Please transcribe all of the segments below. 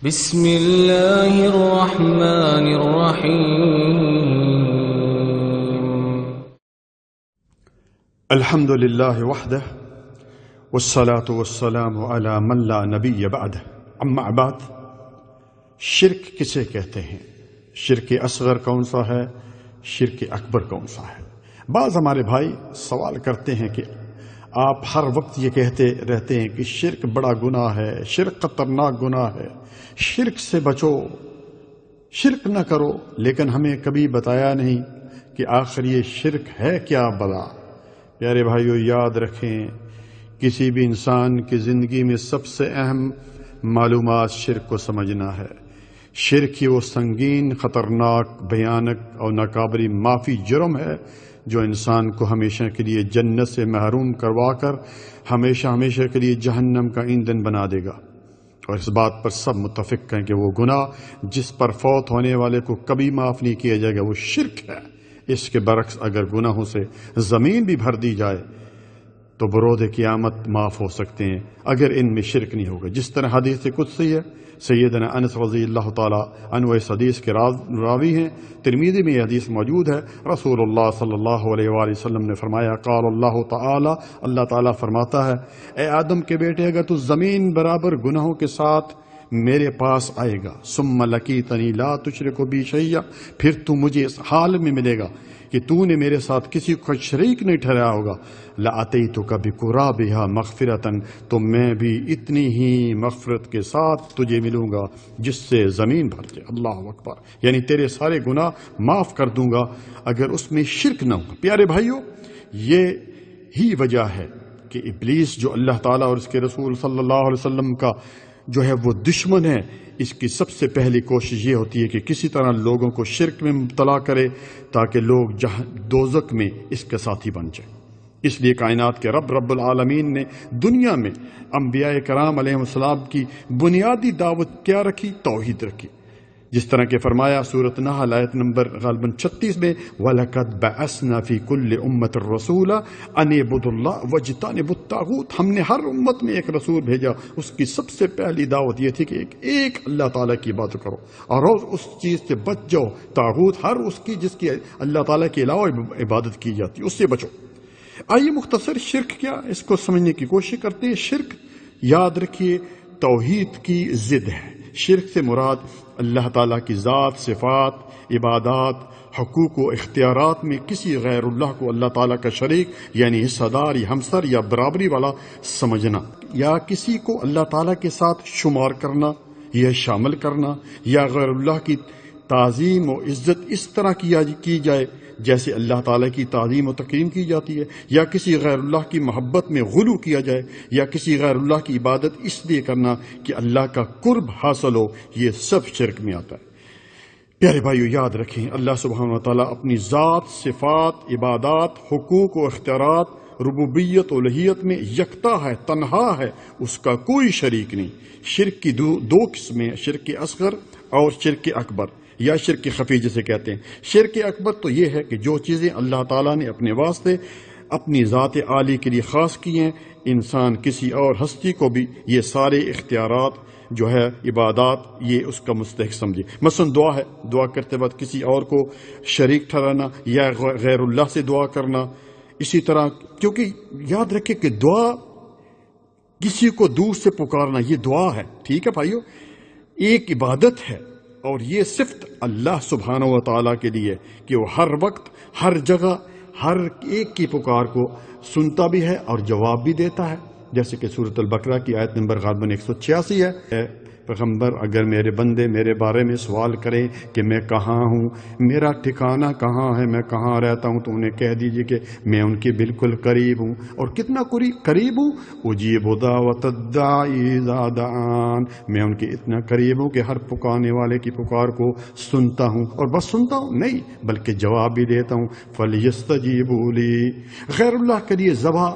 بسم اللہ الرحمن الرحیم الحمد للہ وحدہ والصلاة والسلام علی من لا نبی بعدہ اما بعد۔ شرک کسے کہتے ہیں؟ شرک اصغر کون سا ہے؟ شرک اکبر کون سا ہے؟ بعض ہمارے بھائی سوال کرتے ہیں کہ آپ ہر وقت یہ کہتے رہتے ہیں کہ شرک بڑا گناہ ہے، شرک خطرناک گناہ ہے، شرک سے بچو، شرک نہ کرو، لیکن ہمیں کبھی بتایا نہیں کہ آخر یہ شرک ہے کیا بلا۔ پیارے بھائیو، یاد رکھیں، کسی بھی انسان کی زندگی میں سب سے اہم معلومات شرک کو سمجھنا ہے۔ شرک ہی وہ سنگین، خطرناک، بھیانک اور ناقابل معافی جرم ہے جو انسان کو ہمیشہ کے لیے جنت سے محروم کروا کر ہمیشہ کے لیے جہنم کا ایندھن بنا دے گا۔ اور اس بات پر سب متفق ہیں کہ وہ گناہ جس پر فوت ہونے والے کو کبھی معاف نہیں کیا جائے گا وہ شرک ہے۔ اس کے برعکس اگر گناہوں سے زمین بھی بھر دی جائے تو برود قیامت معاف ہو سکتے ہیں اگر ان میں شرک نہیں ہوگا۔ جس طرح حدیث قدسی ہے، سیدنا انس رضی اللہ تعالی عنہ اس حدیث کے راوی ہیں، ترمذی میں یہ حدیث موجود ہے۔ رسول اللہ صلی اللہ علیہ وآلہ وسلم نے فرمایا، قال اللہ تعالی، اللہ تعالیٰ فرماتا ہے، اے آدم کے بیٹے، اگر تو زمین برابر گناہوں کے ساتھ میرے پاس آئے گا، ثم لقیتنی لا تشرک بی شیئا، پھر تو مجھے اس حال میں ملے گا کہ تو نے میرے ساتھ کسی کو شریک نہیں ٹھہرایا ہوگا، لَأَتَيْتُكَ بِقُرَابِهَا مَغْفِرَةً، تو میں بھی اتنی ہی مغفرت کے ساتھ تجھے ملوں گا جس سے زمین بھر جائے۔ اللہ اکبر، یعنی تیرے سارے گناہ معاف کر دوں گا اگر اس میں شرک نہ ہو۔ پیارے بھائیو، یہ ہی وجہ ہے کہ ابلیس جو اللہ تعالیٰ اور اس کے رسول صلی اللہ علیہ وسلم کا جو ہے وہ دشمن ہے، اس کی سب سے پہلی کوشش یہ ہوتی ہے کہ کسی طرح لوگوں کو شرک میں مبتلا کرے تاکہ لوگ دوزخ میں اس کے ساتھی بن جائیں۔ اس لیے کائنات کے رب العالمین نے دنیا میں انبیاء کرام علیہ السلام کی بنیادی دعوت کیا رکھی؟ توحید رکھی۔ جس طرح کہ فرمایا سورۃ نحل آیت نمبر غالباً 36 میں، وَلَقَدْ بَعَثْنَا فِي كُلِّ أُمَّةٍ رَسُولًا أَنِ اعْبُدُوا اللَّهَ وَاجْتَنِبُوا الطَّاغُوتَ، ہم نے ہر امت میں ایک رسول بھیجا، اس کی سب سے پہلی دعوت یہ تھی کہ ایک اللہ تعالیٰ کی عبادت کرو اور اس چیز سے بچ جاؤ، طاغوت ہر اس کی جس کی اللہ تعالیٰ کے علاوہ عبادت کی جاتی، اس سے بچو۔ آئیے مختصر شرک کیا اس کو سمجھنے کی کوشش کرتے ہیں۔ شرک، یاد رکھیے، توحید کی ضد ہے۔ شرک سے مراد اللہ تعالیٰ کی ذات، صفات، عبادات، حقوق و اختیارات میں کسی غیر اللہ کو اللہ تعالیٰ کا شریک یعنی حصہ دار یا ہمسر یا برابری والا سمجھنا، یا کسی کو اللہ تعالیٰ کے ساتھ شمار کرنا یا شامل کرنا، یا غیر اللہ کی تعظیم و عزت اس طرح کی جائے جیسے اللہ تعالیٰ کی تعظیم و تکریم کی جاتی ہے، یا کسی غیر اللہ کی محبت میں غلو کیا جائے، یا کسی غیر اللہ کی عبادت اس لیے کرنا کہ اللہ کا قرب حاصل ہو، یہ سب شرک میں آتا ہے۔ پیارے بھائیو، یاد رکھیں، اللہ سبحانہ وتعالیٰ اپنی ذات، صفات، عبادات، حقوق و اختیارات، ربوبیت و الوہیت میں یکتا ہے، تنہا ہے، اس کا کوئی شریک نہیں۔ شرک کی دو قسمیں، شرک اصغر اور شرک اکبر یا شرک خفی جسے کہتے ہیں۔ شرک اکبر تو یہ ہے کہ جو چیزیں اللہ تعالیٰ نے اپنے واسطے اپنی ذات عالی کے لیے خاص کی ہیں، انسان کسی اور ہستی کو بھی یہ سارے اختیارات جو ہے، عبادات، یہ اس کا مستحق سمجھے۔ مثلا دعا ہے، دعا کرتے وقت کسی اور کو شریک ٹھہرانا یا غیر اللہ سے دعا کرنا۔ اسی طرح، کیونکہ یاد رکھے کہ دعا کسی کو دور سے پکارنا یہ دعا ہے، ٹھیک ہے بھائیو، ایک عبادت ہے، اور یہ صرف اللہ سبحانہ و تعالیٰ کے لیے کہ وہ ہر وقت، ہر جگہ، ہر ایک کی پکار کو سنتا بھی ہے اور جواب بھی دیتا ہے، جیسے کہ سورۃ البقرہ کی آیت نمبر غالباً 186 ہے۔ پیغمبر، اگر میرے بندے میرے بارے میں سوال کریں کہ میں کہاں ہوں، میرا ٹھکانہ کہاں ہے، میں کہاں رہتا ہوں، تو انہیں کہہ دیجئے کہ میں ان کے بالکل قریب ہوں۔ اور کتنا قریب ہوں؟ اجیب دعوت الداعی اذا دعان، میں ان کے اتنا قریب ہوں کہ ہر پکارنے والے کی پکار کو سنتا ہوں، اور بس سنتا ہوں نہیں بلکہ جواب بھی دیتا ہوں۔ فَلْيَسْتَجِيبُوا لِي، غیر اللہ کے لیے ذبح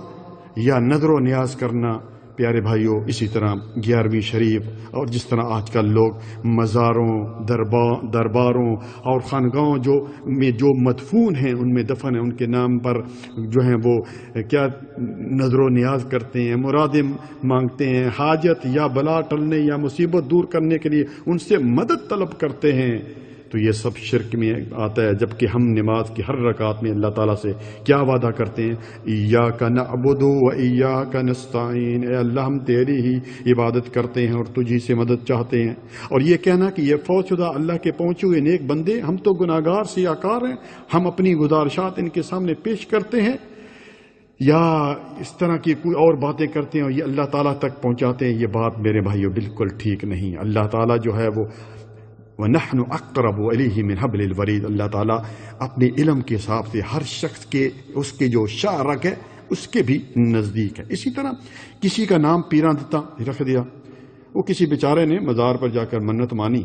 یا نذر و نیاز کرنا پیارے بھائیوں اسی طرح 11ویں شریف اور جس طرح آج کل لوگ مزاروں درباروں اور خانقاہوں جو مدفون ہیں ان میں دفن ہیں، ان کے نام پر جو ہیں وہ کیا نظر و نیاز کرتے ہیں، مرادیں مانگتے ہیں، حاجت یا بلا ٹلنے یا مصیبت دور کرنے کے لیے ان سے مدد طلب کرتے ہیں، تو یہ سب شرک میں آتا ہے۔ جبکہ ہم نماز کی ہر رکعت میں اللہ تعالیٰ سے کیا وعدہ کرتے ہیں؟ ایاک نعبد و ایاک نستعین، اے اللہ ہم تیری ہی عبادت کرتے ہیں اور تجھی سے مدد چاہتے ہیں۔ اور یہ کہنا کہ یہ فوت شدہ اللہ کے پہنچے ہوئے نیک بندے، ہم تو گناہگار سیاکار ہیں، ہم اپنی گزارشات ان کے سامنے پیش کرتے ہیں، یا اس طرح کی کوئی اور باتیں کرتے ہیں اور یہ اللہ تعالیٰ تک پہنچاتے ہیں، یہ بات میرے بھائیوں بالکل ٹھیک نہیں۔ اللہ تعالیٰ جو ہے وہ وَنَحْنُ أَقْرَبُ إِلَيْهِ مِنْ حَبْلِ الْوَرِيدِ، اللہ تعالیٰ اپنے علم کے حساب سے ہر شخص کے اس کے جو شارک ہے اس کے بھی نزدیک ہے۔ اسی طرح کسی کا نام پیراں دتا رکھ دیا، وہ کسی بیچارے نے مزار پر جا کر منت مانی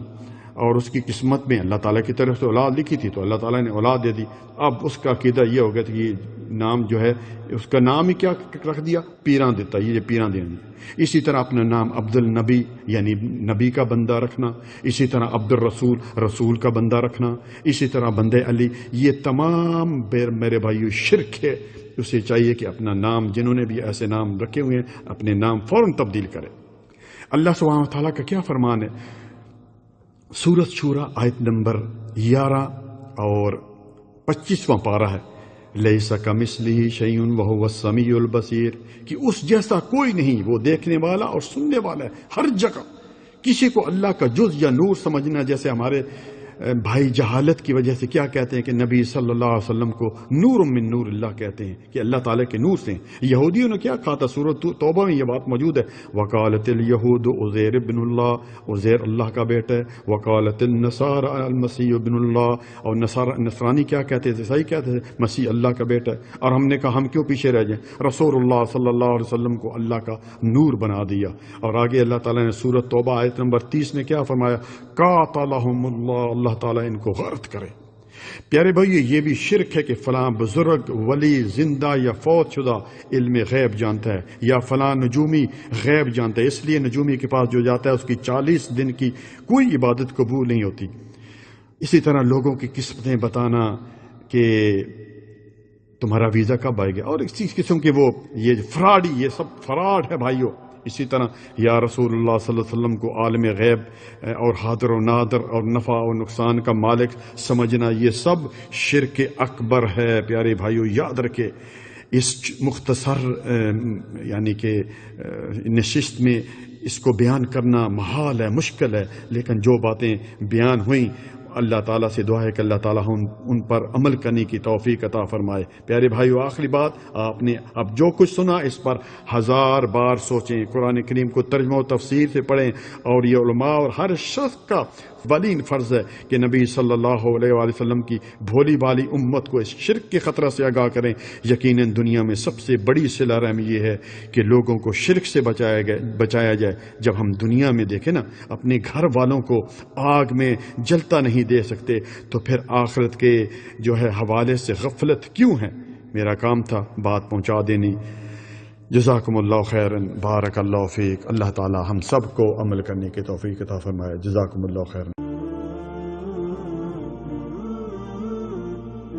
اور اس کی قسمت میں اللہ تعالیٰ کی طرف سے اولاد لکھی تھی تو اللہ تعالیٰ نے اولاد دے دی۔ اب اس کا عقیدہ یہ ہو گیا کہ یہ نام جو ہے اس کا نام ہی کیا رکھ دیا؟ پیراں دیتا، یہ پیراں دینا۔ اسی طرح اپنا نام عبد النبی یعنی نبی کا بندہ رکھنا، اسی طرح عبد الرسول رسول کا بندہ رکھنا، اسی طرح بندے علی، یہ تمام میرے بھائیو شرک ہے۔ اسے چاہیے کہ اپنا نام، جنہوں نے بھی ایسے نام رکھے ہوئے ہیں، اپنے نام فوراً تبدیل کرے۔ اللہ سبحانہ وتعالیٰ کا کیا فرمان ہے؟ سورۃ شورى آیت نمبر 11 اور 25واں پارہ ہے، لیس کمثلہ شیء وہو السمیع البصیر، کہ اس جیسا کوئی نہیں، وہ دیکھنے والا اور سننے والا ہے ہر جگہ۔ کسی کو اللہ کا جز یا نور سمجھنا، جیسے ہمارے بھائی جہالت کی وجہ سے کیا کہتے ہیں کہ نبی صلی اللہ علیہ وسلم کو نور من نور اللہ کہتے ہیں کہ اللہ تعالیٰ کے نور سے۔ یہودیوں نے کیا کہا تھا؟ سورۃ توبہ میں یہ بات موجود ہے، وقالت الیہود عزیر ابن اللہ، عزیر اللہ کا بیٹا ہے، وقالت النصارى المسیح ابن اللہ، اور نصرانی کیا کہتے تھے؟ صحیح کہتے تھے مسیح اللہ کا بیٹا ہے۔ اور ہم نے کہا ہم کیوں پیچھے رہ جائیں؟ رسول اللہ صلی اللہ علیہ وسلم کو اللہ کا نور بنا دیا۔ اور آگے اللہ تعالیٰ نے سورۃ توبہ آیت نمبر 30 میں کیا فرمایا؟ قاتلہم اللہ تعالیٰ ان کو غارت کرے۔ پیارے بھائی یہ بھی شرک ہے کہ فلاں بزرگ ولی زندہ یا فوت شدہ علم غیب جانتا ہے، یا فلاں نجومی غیب جانتا ہے، اس لیے نجومی کے پاس جو جاتا ہے اس کی 40 دن کی کوئی عبادت قبول نہیں ہوتی۔ اسی طرح لوگوں کی قسمتیں بتانا کہ تمہارا ویزا کب آئے گا، اور اسی قسم کے وہ یہ فراڈی، یہ سب فراڈ ہے بھائیوں۔ اسی طرح یا رسول اللہ صلی اللہ علیہ وسلم کو عالم غیب اور حاضر و نادر اور نفع و نقصان کا مالک سمجھنا، یہ سب شرک اکبر ہے۔ پیارے بھائیو یاد رکھے، اس مختصر یعنی کہ نشست میں اس کو بیان کرنا محال ہے، مشکل ہے، لیکن جو باتیں بیان ہوئیں اللہ تعالیٰ سے دعا ہے کہ اللہ تعالیٰ ان پر عمل کرنے کی توفیق عطا فرمائے۔ پیارے بھائیو آخری بات، آپ نے اب جو کچھ سنا اس پر 1000 بار سوچیں، قرآن کریم کو ترجمہ و تفسیر سے پڑھیں، اور یہ علماء اور ہر شخص کا ولین فرض ہے کہ نبی صلی اللہ علیہ وآلہ وسلم کی بھولی بالی امت کو اس شرک کے خطرہ سے آگاہ کریں۔ یقیناً دنیا میں سب سے بڑی صلہ رحمی یہ ہے کہ لوگوں کو شرک سے بچایا جائے۔ جب ہم دنیا میں دیکھیں نا اپنے گھر والوں کو آگ میں جلتا نہیں دے سکتے، تو پھر آخرت کے جو ہے حوالے سے غفلت کیوں ہے؟ میرا کام تھا بات پہنچا دینی۔ جزاکم اللہ خیرن، بارک اللہ فیک۔ اللہ تعالی ہم سب کو عمل کرنے کی توفیق عطا فرمائے۔ جزاکم اللہ خیرن۔